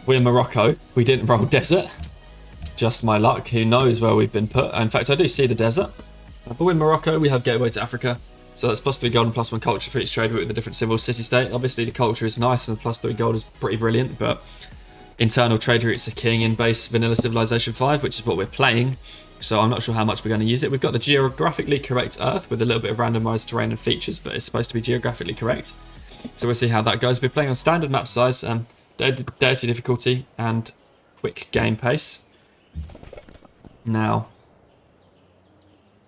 We're Morocco. We didn't roll desert. Just my luck. Who knows where we've been put. In fact, I do see the desert. But we're Morocco. We have gateway to Africa. So that's +3 gold and +1 culture for each trade route with a different civil city-state. Obviously, the culture is nice and the +3 gold is pretty brilliant. But internal trade routes are king in base vanilla civilization 5, which is what we're playing. So I'm not sure how much we're going to use it. We've got the geographically correct Earth with a little bit of randomized terrain and features, but it's supposed to be geographically correct. So we'll see how that goes. We're playing on standard map size, Deity difficulty, and quick game pace. Now,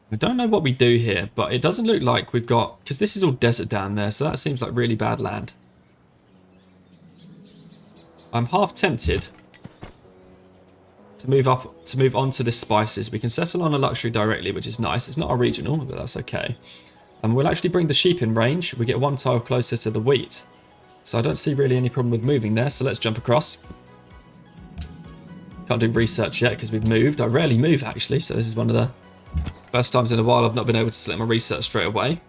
I don't know what we do here, but it doesn't look like we've got... Because this is all desert down there, so that seems like really bad land. I'm half tempted to move on to this spices. We can settle on a luxury directly, which is nice. It's not a regional, but that's okay. And we'll actually bring the sheep in range. We get 1 tile closer to the wheat. So I don't see really any problem with moving there, so let's jump across. Can't do research yet because we've moved. I rarely move actually, so this is one of the first times in a while I've not been able to select my research straight away.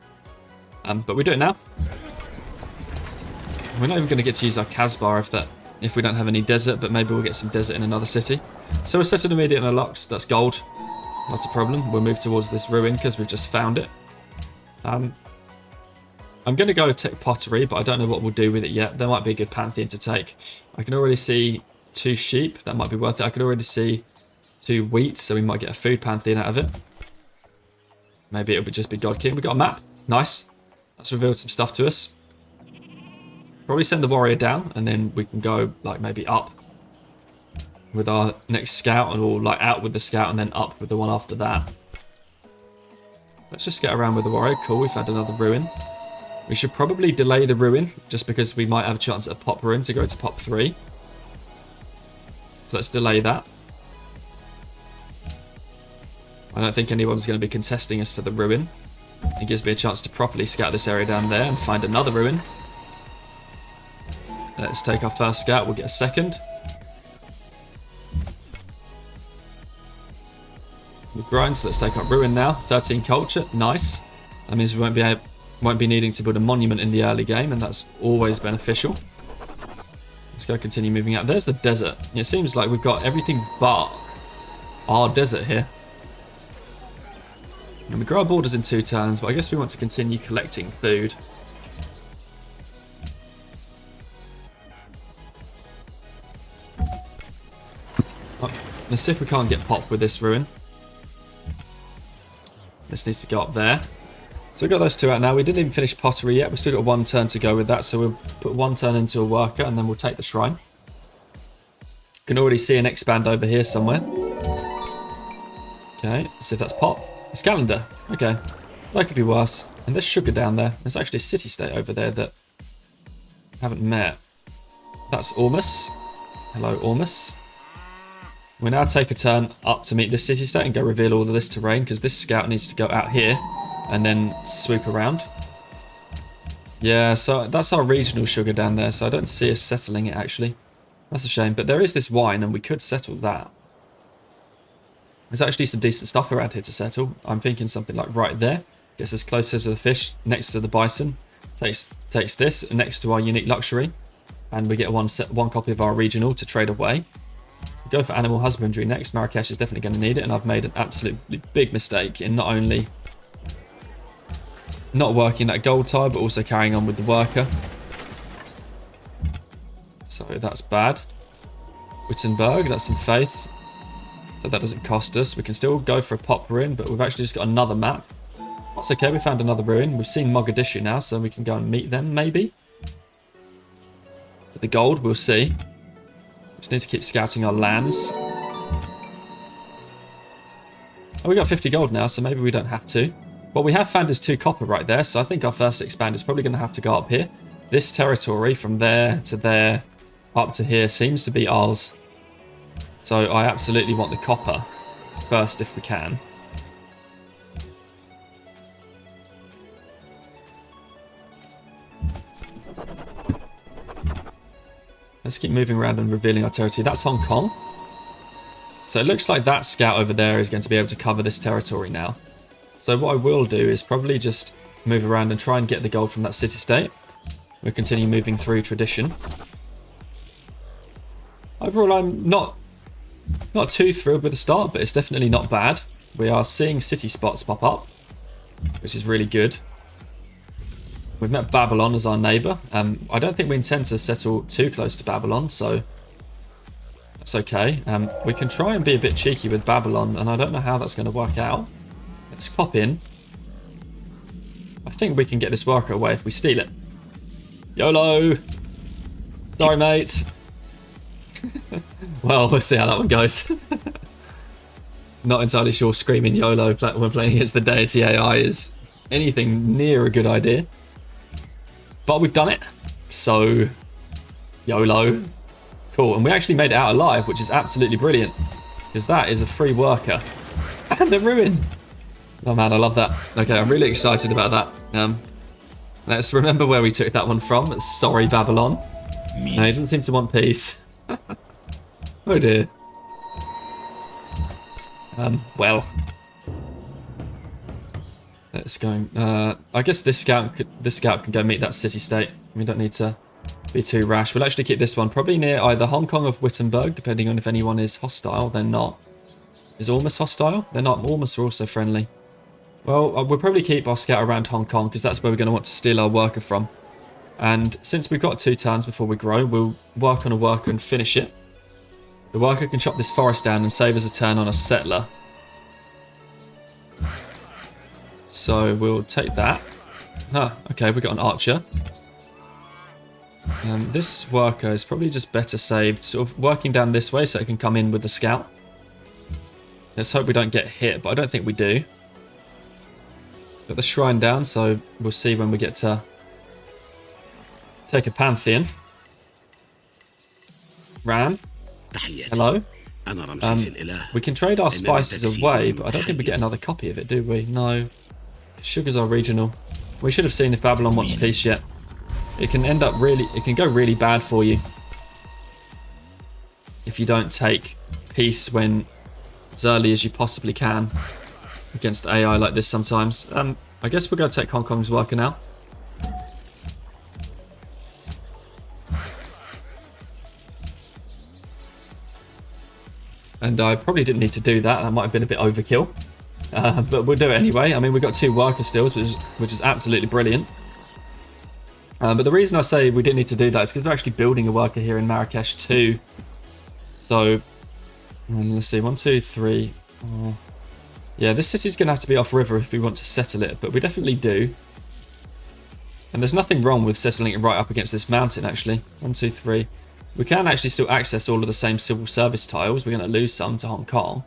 But we do it now. We're not even going to get to use our Casbah if we don't have any desert, but maybe we'll get some desert in another city. So we're settled immediate in a Lux. That's gold. Not a problem. We'll move towards this ruin because we've just found it. I'm going to go take pottery, but I don't know what we'll do with it yet. There might be a good pantheon to take. I can already see 2 sheep. That might be worth it. I can already see 2 wheat, so we might get a food pantheon out of it. Maybe it would just be God King. We got a map. Nice. That's revealed some stuff to us. Probably send the warrior down, and then we can go like maybe up with our next scout, or like out with the scout and then up with the one after that. Let's just get around with the warrior. Cool, we've had another ruin. We should probably delay the ruin just because we might have a chance at a pop ruin to go to pop 3. So let's delay that. I don't think anyone's going to be contesting us for the ruin. It gives me a chance to properly scout this area down there and find another ruin. Let's take our first scout. We'll get a second. We grind, so let's take our ruin now. 13 culture, nice. That means we won't be needing to build a monument in the early game, and that's always beneficial. Let's go continue moving out. There's the desert. It seems like we've got everything but our desert here. And we grow our borders in 2 turns, but I guess we want to continue collecting food. Let's see if we can't get pop with this ruin. This needs to go up there. So we've got those 2 out now. We didn't even finish pottery yet. We've still got 1 turn to go with that. So we'll put 1 turn into a worker and then we'll take the shrine. You can already see an expand over here somewhere. Okay, let's see if that's pop. It's calendar. Okay, that could be worse. And there's sugar down there. There's actually a city-state over there that I haven't met. That's Ormus. Hello, Ormus. We now take a turn up to meet this city-state and go reveal all of this terrain because this scout needs to go out here and then swoop around. Yeah, so that's our regional sugar down there, so I don't see us settling it actually. That's a shame, but there is this wine and we could settle that. There's actually some decent stuff around here to settle. I'm thinking something like right there. Gets us closer to the fish, next to the bison. Takes this next to our unique luxury. And we get one copy of our regional to trade away. We go for animal husbandry next. Marrakesh is definitely going to need it. And I've made an absolutely big mistake in not only not working that gold tile, but also carrying on with the worker. So that's bad. Wittenberg, that's some faith. But that doesn't cost us. We can still go for a pop ruin, but we've actually just got another map. That's okay, we found another ruin. We've seen Mogadishu now, so we can go and meet them, maybe. But the gold, we'll see. Just need to keep scouting our lands. Oh, we got 50 gold now, so maybe we don't have to. What we have found is 2 copper right there, so I think our first expand is probably going to have to go up here. This territory, from there to there, up to here, seems to be ours. So I absolutely want the copper first if we can. Let's keep moving around and revealing our territory. That's Hong Kong. So it looks like that scout over there is going to be able to cover this territory now. So what I will do is probably just move around and try and get the gold from that city-state. We'll continue moving through tradition. overall, I'm not too thrilled with the start, but it's definitely not bad. We are seeing city spots pop up, which is really good. We've met Babylon as our neighbour. I don't think we intend to settle too close to Babylon, so that's okay. We can try and be a bit cheeky with Babylon, and I don't know how that's going to work out. Let's pop in. I think we can get this worker away if we steal it. YOLO! Sorry, mate. Well, we'll see how that one goes. Not entirely sure screaming YOLO when playing against the Deity AI is anything near a good idea. But we've done it. So, YOLO. Cool. And we actually made it out alive, which is absolutely brilliant. Because that is a free worker. And a ruin. Oh man, I love that. Okay, I'm really excited about that. Let's remember where we took that one from. Sorry, Babylon. No, he doesn't seem to want peace. Oh dear. Well. Let's go. I guess this scout can go meet that city-state. We don't need to be too rash. We'll actually keep this one probably near either Hong Kong or Wittenberg, depending on if anyone is hostile. They're not. Is Ormus hostile? They're not. Ormus are also friendly. Well, we'll probably keep our scout around Hong Kong because that's where we're going to want to steal our worker from. And since we've got 2 turns before we grow, we'll work on a worker and finish it. The worker can chop this forest down and save us a turn on a settler. So we'll take that. Okay, we've got an archer. This worker is probably just better saved sort of working down this way so it can come in with the scout. Let's hope we don't get hit, but I don't think we do. Got the shrine down, so we'll see when we get to take a pantheon. Ram. Hello. We can trade our spices away, but I don't think we get another copy of it, do we? No. Sugars are regional. We should have seen if Babylon wants peace yet. It can end up it can go really bad for you if you don't take peace when as early as you possibly can against AI like this sometimes. I guess we're going to take Hong Kong's worker now. And I probably didn't need to do that. That might have been a bit overkill. But we'll do it anyway. I mean, we've got 2 worker stills, which is absolutely brilliant. But the reason I say we didn't need to do that is because we're actually building a worker here in Marrakesh too. So, let's see, 1, 2, 3. Yeah, this city's going to have to be off river if we want to settle it, but we definitely do. And there's nothing wrong with settling it right up against this mountain, actually. 1, 2, 3. We can actually still access all of the same civil service tiles. We're going to lose some to Hong Kong.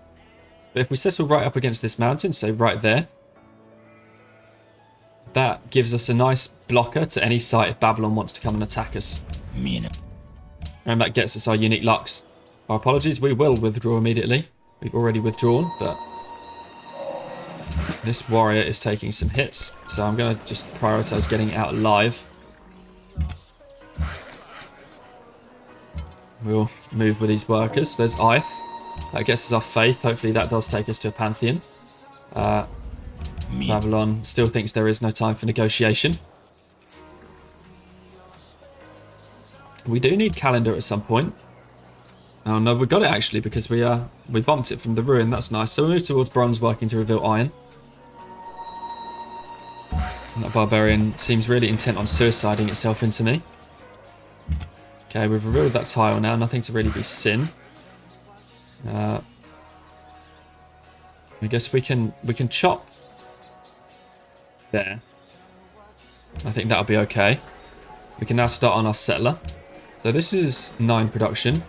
But if we settle right up against this mountain, say right there, that gives us a nice blocker to any site if Babylon wants to come and attack us. And that gets us our unique lux. Our apologies, we will withdraw immediately. We've already withdrawn, but this warrior is taking some hits, so I'm going to just prioritize getting out alive. We'll move with these workers. There's Eiffel. That gets us our faith. Hopefully that does take us to a pantheon. Babylon still thinks there is no time for negotiation. We do need calendar at some point. Oh no, we got it actually because we bumped it from the ruin. That's nice. So we move towards bronze, working to reveal iron. And that barbarian seems really intent on suiciding itself into me. Okay, we've revealed that tile now. Nothing to really be seen. I guess we can chop there. I think that'll be okay. We can now start on our settler. So this is 9 production.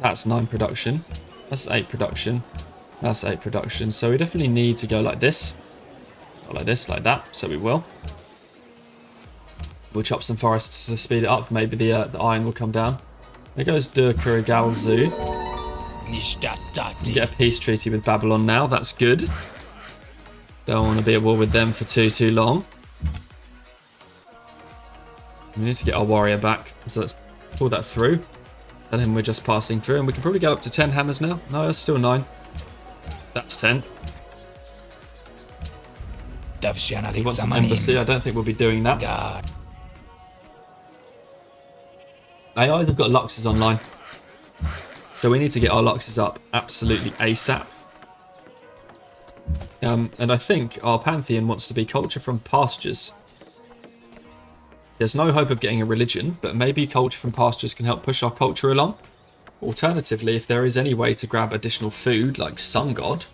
That's 9 production. That's 8 production. That's 8 production. So we definitely need to go like this. Or like this, like that. So we will. We'll chop some forests to speed it up. Maybe the iron will come down. There goes De Kurigal Zoo. Get a peace treaty with Babylon now. That's good. Don't want to be at war with them for too long. We need to get our warrior back. So let's pull that through. Tell him we're just passing through. And we can probably get up to 10 hammers now. No, that's still 9. That's 10. He wants an embassy. I don't think we'll be doing that. AIs have got Luxes online. So we need to get our Luxes up absolutely ASAP. And I think our pantheon wants to be culture from pastures. There's no hope of getting a religion, but maybe culture from pastures can help push our culture along. Alternatively, if there is any way to grab additional food, like Sun God,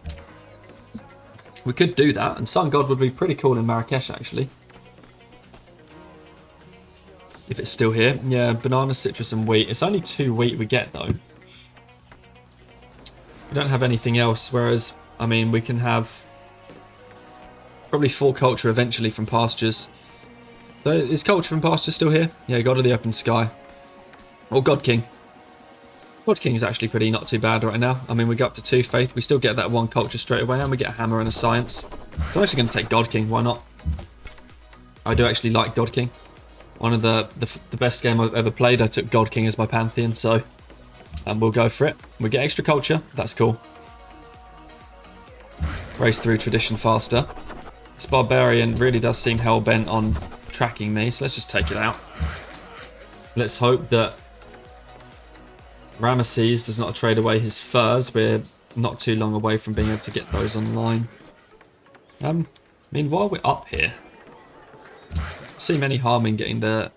we could do that, and Sun God would be pretty cool in Marrakesh, actually. If it's still here. Yeah, banana, citrus, and wheat. It's only 2 wheat we get, though. We don't have anything else, whereas, I mean, we can have probably 4 culture eventually from pastures. So, is culture from pastures still here? Yeah, God of the Open Sky. Or God King. God King is actually pretty not too bad right now. I mean, we go up to 2 faith. We still get that 1 culture straight away, and we get a hammer and a science. So I'm actually going to take God King. Why not? I do actually like God King. One of the best game I've ever played. I took God King as my pantheon, so we'll go for it. We get extra culture. That's cool. Race through tradition faster. This barbarian really does seem hell-bent on tracking me, so let's just take it out. Let's hope that Ramesses does not trade away his furs. We're not too long away from being able to get those online. I mean, while we're up here, seem any harm in getting the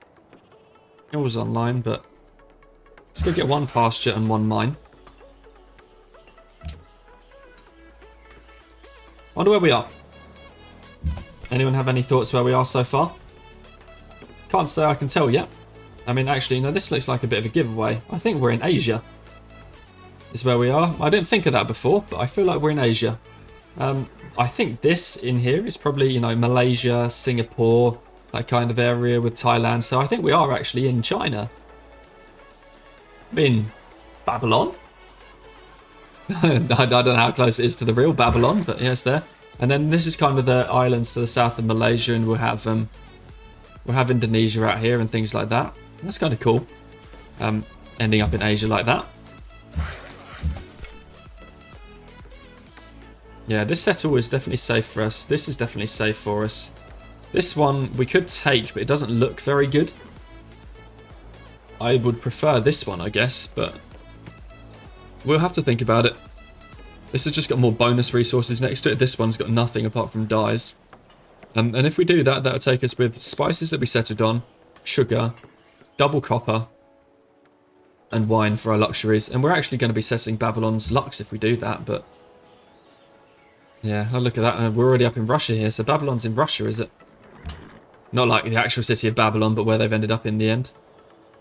hills online, but let's go get 1 pasture and 1 mine. Wonder where we are. Anyone have any thoughts where we are so far? Can't say I can tell yet. I mean, actually, no, this looks like a bit of a giveaway. I think we're in Asia. Is where we are. I didn't think of that before, but I feel like we're in Asia. I think this in here is probably, you know, Malaysia, Singapore, that kind of area with Thailand. So I think we are actually in China. In Babylon. I don't know how close it is to the real Babylon, but yeah, it's there. And then this is kind of the islands to the south of Malaysia, and we'll have Indonesia out here and things like that. That's kind of cool. Ending up in Asia like that. Yeah, this settle is definitely safe for us. This is definitely safe for us. This one we could take, but it doesn't look very good. I would prefer this one, I guess, but we'll have to think about it. This has just got more bonus resources next to it. This one's got nothing apart from dyes. And if we do that, that'll take us with spices that we settled on, sugar, double copper, and wine for our luxuries. And we're actually going to be setting Babylon's lux if we do that, but yeah, I'll look at that. We're already up in Russia here, so Babylon's in Russia, is it? Not like the actual city of Babylon, but where they've ended up in the end.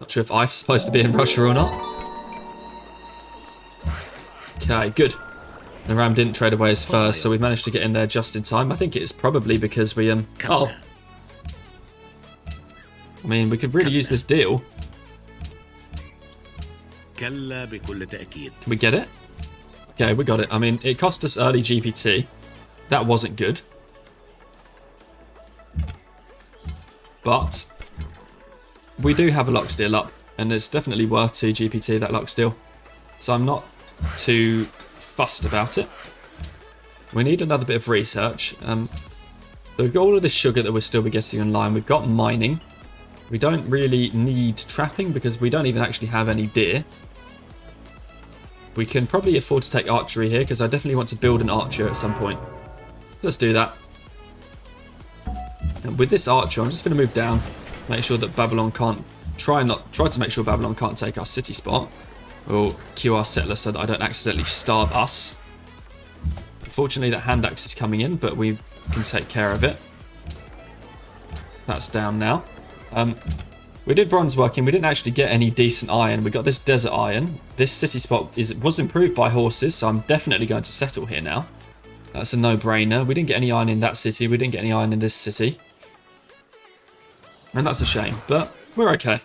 Not sure if Eiffel's supposed to be in Russia or not. Okay, good. The ram didn't trade away his furs, so we've managed to get in there just in time. I think it's probably because we oh, I mean, we could really use this deal. Can we get it? Okay, we got it. I mean, it cost us early GPT. That wasn't good. But we do have a Lux deal up, and it's definitely worth 2 GPT, that Lux deal. So I'm not too fussed about it. We need another bit of research. So we've got all of this sugar that we'll still be getting online. We've got mining. We don't really need trapping because we don't even actually have any deer. We can probably afford to take archery here because I definitely want to build an archer at some point. Let's do that. And with this archer, I'm just going to move down, make sure that Babylon can't try to make sure Babylon can't take our city spot. We'll queue our settler so that I don't accidentally starve us. Unfortunately, that hand axe is coming in, but we can take care of it. That's down now. We did bronze working. We didn't actually get any decent iron. We got this desert iron. This city spot was improved by horses, so I'm definitely going to settle here now. That's a no-brainer. We didn't get any iron in that city. We didn't get any iron in this city. And that's a shame, but we're okay.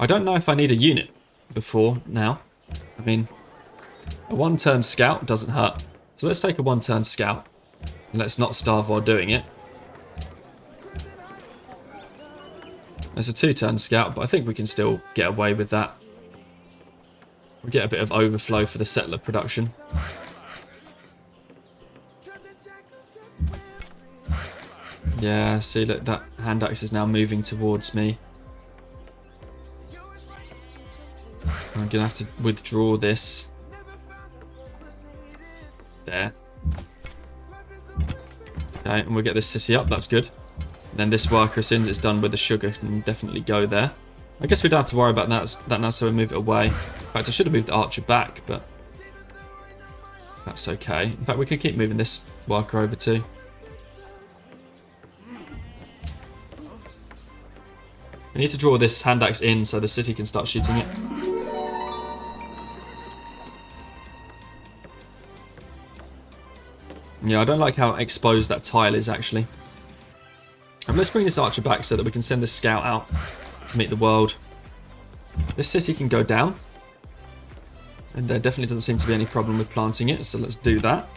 I don't know if I need a unit before now. I mean, a 1-turn scout doesn't hurt. So let's take a 1-turn scout. And let's not starve while doing it. It's a 2-turn scout, but I think we can still get away with that. We get a bit of overflow for the settler production. Yeah, see, look, that hand axe is now moving towards me. I'm going to have to withdraw this. There. Okay, and we'll get this city up. That's good. And then this worker, as soon as it's done with the sugar, can definitely go there. I guess we don't have to worry about that now, so we move it away. In fact, I should have moved the archer back, but that's okay. In fact, we can keep moving this worker over too. We need to draw this hand axe in so the city can start shooting it. Yeah, I don't like how exposed that tile is, actually. And let's bring this archer back so that we can send this scout out to meet the world. This city can go down. And there definitely doesn't seem to be any problem with planting it, so let's do that.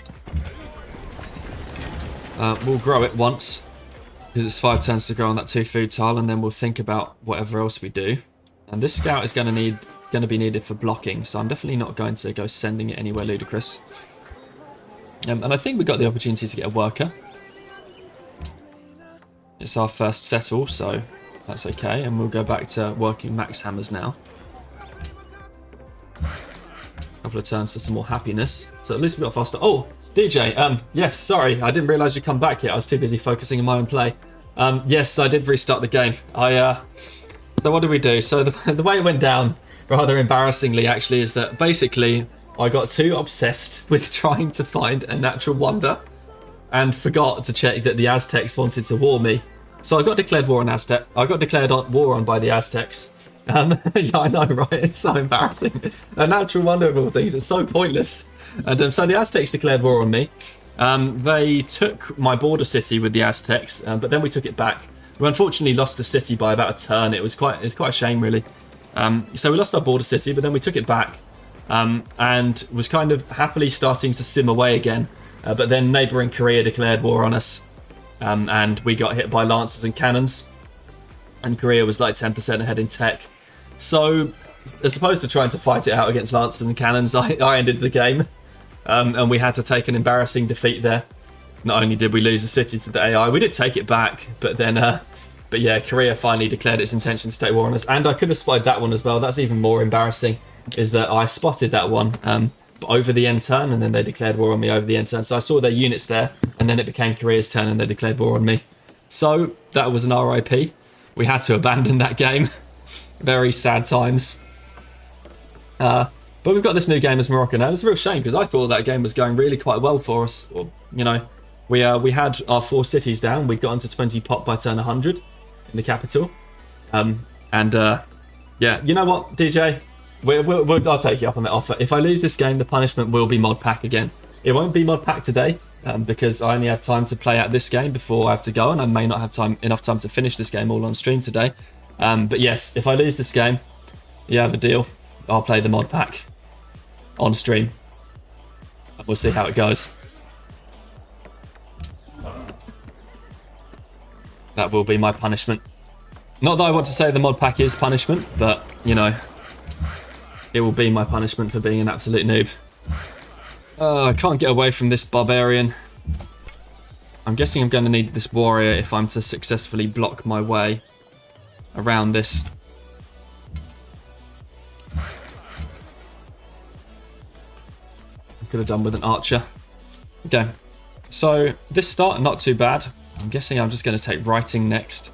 We'll grow it once, because it's 5 turns to grow on that 2 food tile, and then we'll think about whatever else we do. And this scout is going to be needed for blocking, so I'm definitely not going to go sending it anywhere ludicrous. And I think we got the opportunity to get a worker. It's our first settle, so that's okay. And we'll go back to working max hammers now. A couple of turns for some more happiness. So at least we got faster. Oh, DJ, yes, sorry. I didn't realise you'd come back yet. I was too busy focusing on my own play. Yes, I did restart the game. So what did we do? So the way it went down, rather embarrassingly actually, is that basically I got too obsessed with trying to find a natural wonder and forgot to check that the Aztecs wanted to war me. So I got declared war on Aztec. I got declared war on by the Aztecs. Yeah, I know, right? It's so embarrassing. A natural wonder of all things. It's so pointless. And so the Aztecs declared war on me. They took my border city with the Aztecs, but then we took it back. We unfortunately lost the city by about a turn. It's quite a shame, really. So we lost our border city, but then we took it back. And was kind of happily starting to sim away again. But then neighbouring Korea declared war on us. And we got hit by lancers and cannons. And Korea was like 10% ahead in tech. So, as opposed to trying to fight it out against lancers and cannons, I ended the game. And we had to take an embarrassing defeat there. Not only did we lose the city to the AI, we did take it back. But then, but yeah, Korea finally declared its intention to take war on us. And I could have spotted that one as well. That's even more embarrassing, is that I spotted that one over the end turn, and then they declared war on me over the end turn. So I saw their units there, and then it became Korea's turn, and they declared war on me. So that was an RIP. We had to abandon that game. Very sad times. But we've got this new game as Morocco now. It's a real shame, because I thought that game was going really quite well for us. Well, you know, we had our 4 cities down. We got into 20 pop by turn 100 in the capital. Yeah, you know what, DJ? I'll take you up on that offer. If I lose this game, the punishment will be mod pack again. It won't be mod pack today, because I only have time to play out this game before I have to go, and I may not have enough time to finish this game all on stream today. But yes, if I lose this game, you have a deal. I'll play the mod pack on stream. We'll see how it goes. That will be my punishment. Not that I want to say the mod pack is punishment, but, you know, it will be my punishment for being an absolute noob. I can't get away from this barbarian. I'm guessing I'm going to need this warrior if I'm to successfully block my way around this. I could have done with an archer. Okay, so this start, not too bad. I'm guessing I'm just going to take writing next.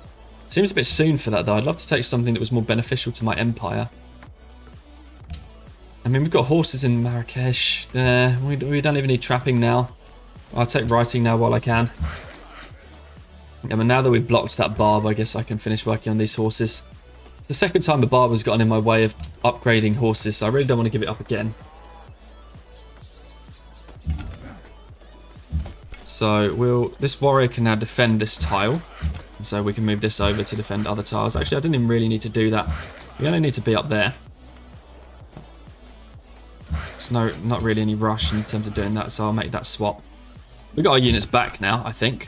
Seems a bit soon for that, though. I'd love to take something that was more beneficial to my empire. I mean, we've got horses in Marrakesh. We don't even need trapping now. I'll take writing now while I can. Yeah, but now that we've blocked that barb, I guess I can finish working on these horses. It's the second time the barb has gotten in my way of upgrading horses, so I really don't want to give it up again. So this warrior can now defend this tile. So we can move this over to defend other tiles. Actually, I didn't even really need to do that. We only need to be up there. There's not really any rush in terms of doing that, so I'll make that swap. We've got our units back now, I think.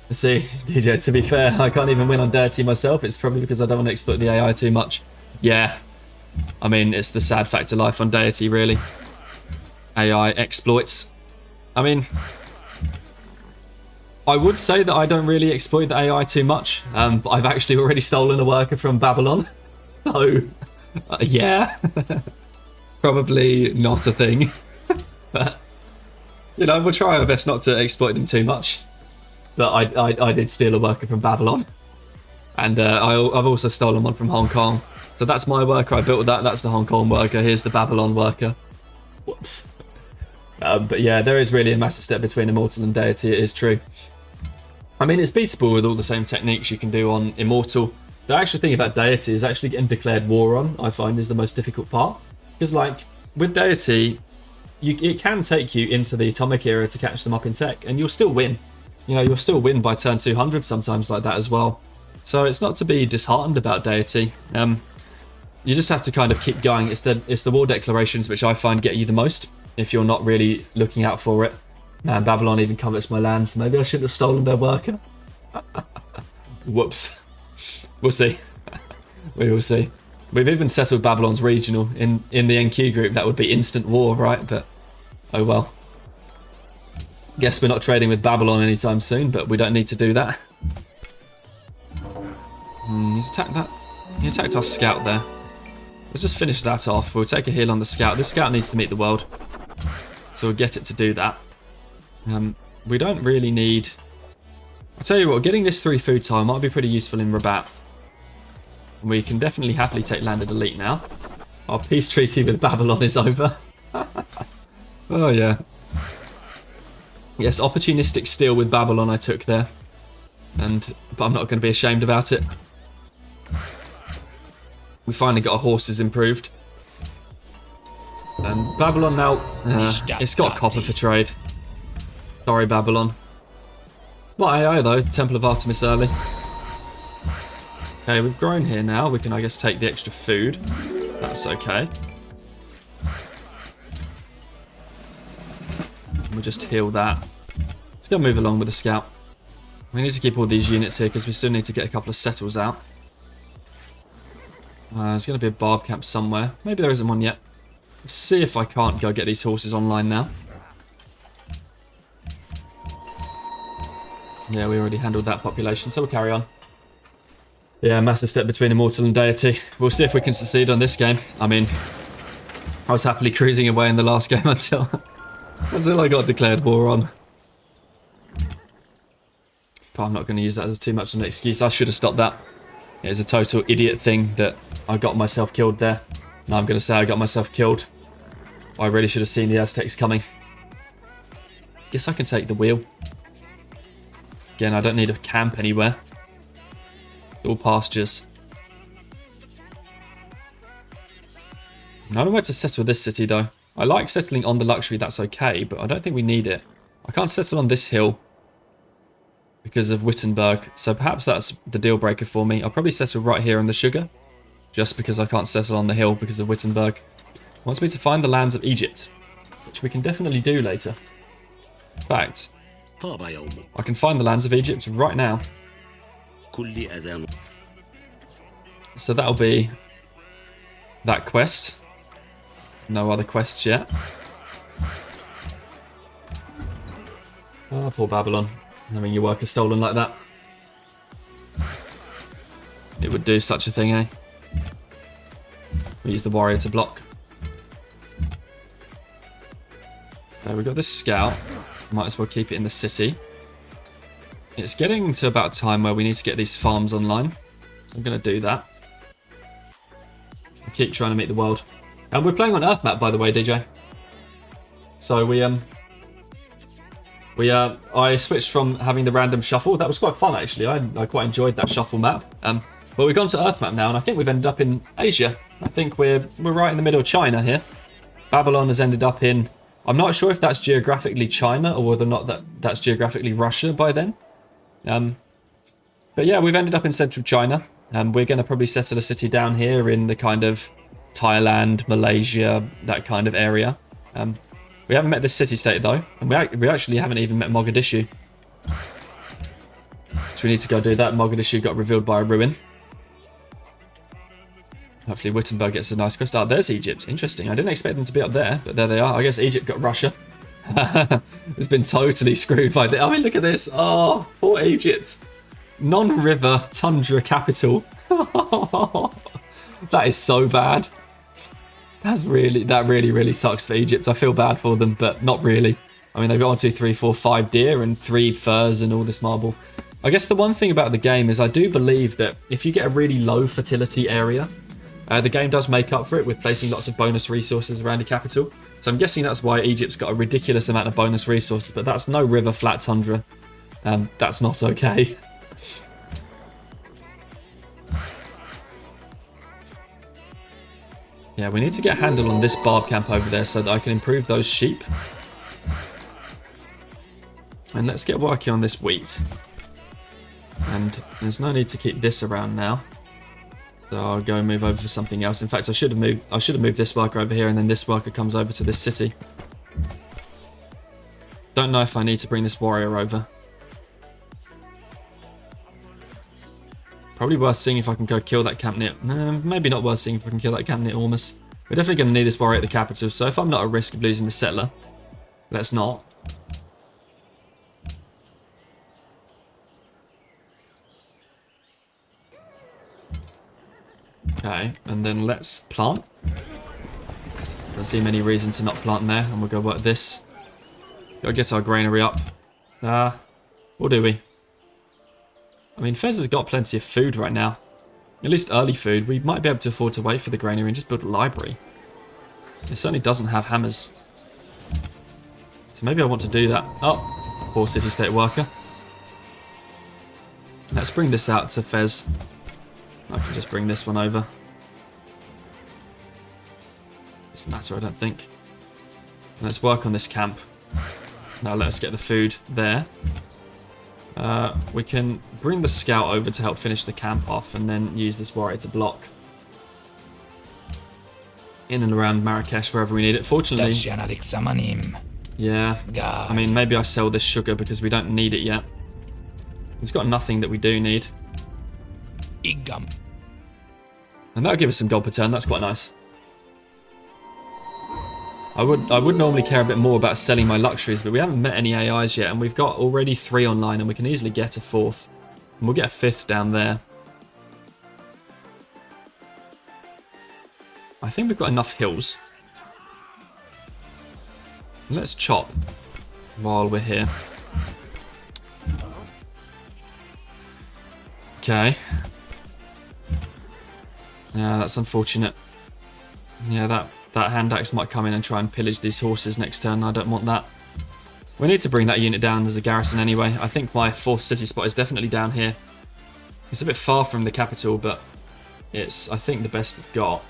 Let's see, DJ, to be fair, I can't even win on Deity myself. It's probably because I don't want to exploit the AI too much. Yeah, I mean, it's the sad fact of life on Deity, really. AI exploits. I mean, I would say that I don't really exploit the AI too much, but I've actually already stolen a worker from Babylon. So, Yeah. Probably not a thing. But, you know, we'll try our best not to exploit them too much. But I did steal a worker from Babylon. And I've also stolen one from Hong Kong. So that's my worker. I built that. That's the Hong Kong worker. Here's the Babylon worker. Whoops. But yeah, there is really a massive step between Immortal and Deity. It is true. I mean, it's beatable with all the same techniques you can do on Immortal. The actual thing about Deity is actually getting declared war on, I find, is the most difficult part. Because, like, with Deity, it can take you into the Atomic Era to catch them up in tech, and you'll still win. You know, you'll still win by turn 200 sometimes like that as well. So it's not to be disheartened about Deity. You just have to kind of keep going. It's the war declarations which I find get you the most if you're not really looking out for it. Man, Babylon even covets my land, so maybe I shouldn't have stolen their worker. Whoops. We'll see. We will see. We've even settled Babylon's regional. In the NQ group, that would be instant war, right? But, oh well. Guess we're not trading with Babylon anytime soon, but we don't need to do that. He's attacked that. He attacked our scout there. Let's just finish that off. We'll take a heal on the scout. This scout needs to meet the world. So we'll get it to do that. We don't really need... I'll tell you what, getting this 3 food tile might be pretty useful in Rabat. We can definitely happily take landed elite now. Our peace treaty with Babylon is over. Oh yeah. Yes, opportunistic steal with Babylon I took there. But I'm not going to be ashamed about it. We finally got our horses improved. And Babylon now... it's got copper for trade. Sorry, Babylon. Not AI though, Temple of Artemis early. Okay, we've grown here now. We can, I guess, take the extra food. That's okay. We'll just heal that. Let's go move along with the scout. We need to keep all these units here because we still need to get a couple of settles out. There's going to be a barb camp somewhere. Maybe there isn't one yet. Let's see if I can't go get these horses online now. Yeah, we already handled that population, so we'll carry on. Yeah, massive step between Immortal and Deity. We'll see if we can succeed on this game. I mean, I was happily cruising away in the last game until I got declared war on. But I'm not going to use that as too much of an excuse. I should have stopped that. It was a total idiot thing that I got myself killed there. Now I'm going to say I got myself killed. I really should have seen the Aztecs coming. Guess I can take the wheel. Again, I don't need a camp anywhere. All pastures. I don't know where to settle this city though. I like settling on the luxury, that's okay, but I don't think we need it. I can't settle on this hill because of Wittenberg, so perhaps that's the deal breaker for me. I'll probably settle right here on the sugar, just because I can't settle on the hill because of Wittenberg. It wants me to find the lands of Egypt, which we can definitely do later. In fact, I can find the lands of Egypt right now. So that'll be that quest. No other quests yet. Oh, poor Babylon. Having your worker stolen like that. It would do such a thing, eh? We use the warrior to block. We've got this scout. Might as well keep it in the city. It's getting to about time where we need to get these farms online. So I'm going to do that. Keep trying to meet the world. And we're playing on Earth map, by the way, DJ. So I switched from having the random shuffle. That was quite fun, actually. I quite enjoyed that shuffle map. But we've gone to Earth map now, and I think we've ended up in Asia. I think we're right in the middle of China here. Babylon has ended up in... I'm not sure if that's geographically China or whether or not that's geographically Russia by then. But yeah, we've ended up in central China. We're going to probably settle a city down here in the kind of Thailand, Malaysia, that kind of area. We haven't met this city-state though, and we actually haven't even met Mogadishu. So we need to go do that. Mogadishu got revealed by a ruin. Hopefully Wittenberg gets a nice quest. Oh, there's Egypt. Interesting. I didn't expect them to be up there, but there they are. I guess Egypt got Russia. It's been totally screwed by the... I mean, look at this. Oh, poor Egypt. Non-river tundra capital. That is so bad. That really sucks for Egypt. I feel bad for them, but not really. I mean, they've got 1, 2, 3, 4, 5 deer and 3 furs and all this marble. I guess the one thing about the game is I do believe that if you get a really low fertility area, the game does make up for it with placing lots of bonus resources around the capital. So I'm guessing that's why Egypt's got a ridiculous amount of bonus resources, but that's no river flat tundra. That's not okay. Yeah, we need to get a handle on this barb camp over there so that I can improve those sheep. And let's get working on this wheat. And there's no need to keep this around now. So I'll go and move over for something else. In fact, I should have moved this worker over here, and then this worker comes over to this city. Don't know if I need to bring this warrior over. Probably worth seeing if I can go kill that camp near... maybe not worth seeing if I can kill that camp near Ormus. We're definitely going to need this warrior at the capital, so if I'm not at risk of losing the settler, let's not. Okay, and then let's plant. Don't seem any reason to not plant there, and we'll go work this. Gotta get our granary up. Or do we? I mean, Fez has got plenty of food right now. At least early food. We might be able to afford to wait for the granary and just build a library. It certainly doesn't have hammers. So maybe I want to do that. Oh, poor city-state worker. Let's bring this out to Fez. I can just bring this one over. Doesn't matter, I don't think. Let's work on this camp. Now let us get the food there. We can bring the scout over to help finish the camp off and then use this warrior to block in and around Marrakesh wherever we need it. Fortunately, yeah, I mean, maybe I sell this sugar because we don't need it yet. It's got nothing that we do need. And that'll give us some gold per turn. That's quite nice. I would normally care a bit more about selling my luxuries, but we haven't met any AIs yet, and we've got already 3 online, and we can easily get a 4th. And we'll get a 5th down there. I think we've got enough hills. Let's chop while we're here. Okay. Yeah, that's unfortunate. Yeah, that hand axe might come in and try and pillage these horses next turn. I don't want that. We need to bring that unit down as a garrison anyway. I think my 4th city spot is definitely down here. It's a bit far from the capital, but it's, I think, the best we've got.